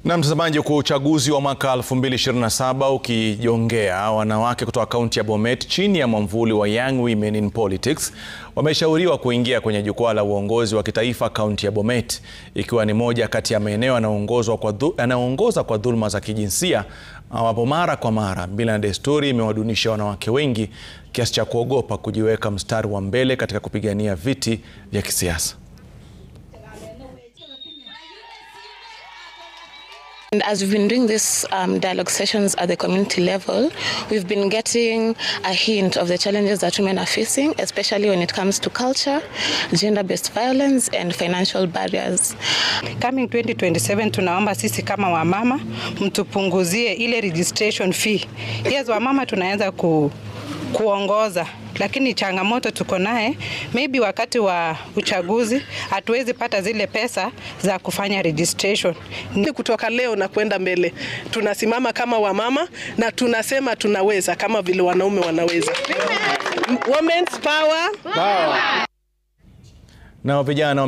Na mtazamaji, kwa uchaguzi wa mwaka 2027 ukijongea, wanawake kutoka kaunti ya Bomet chini ya mwamvuli wa Young Women in Politics wameshauriwa kuingia kwenye jukwaa la uongozi wa kitaifa kaunti ya Bomet, ikiwa ni moja kati ya maeneo yanayoongoza kwa dhuluma za kijinsia, ambapo mara kwa mara mila na desturi imewadunisha wanawake wengi kiasi cha kuogopa kujiweka mstari wa mbele katika kupigania viti vya kisiasa. And as we've been doing these dialogue sessions at the community level, we've been getting a hint of the challenges that women are facing, especially when it comes to culture, gender-based violence and financial barriers. Coming 2027, tunaomba sisi kama wamama mtupunguzie ile registration fee. Yes, wamama tunaanza kuongoza, lakini changamoto tuko naye, maybe wakati wa uchaguzi hatuwezi pata zile pesa za kufanya registration. Kutoka leo na kwenda mbele tunasimama kama wamama na tunasema tunaweza kama vile wanaume wanaweza. Women's power. Na vijana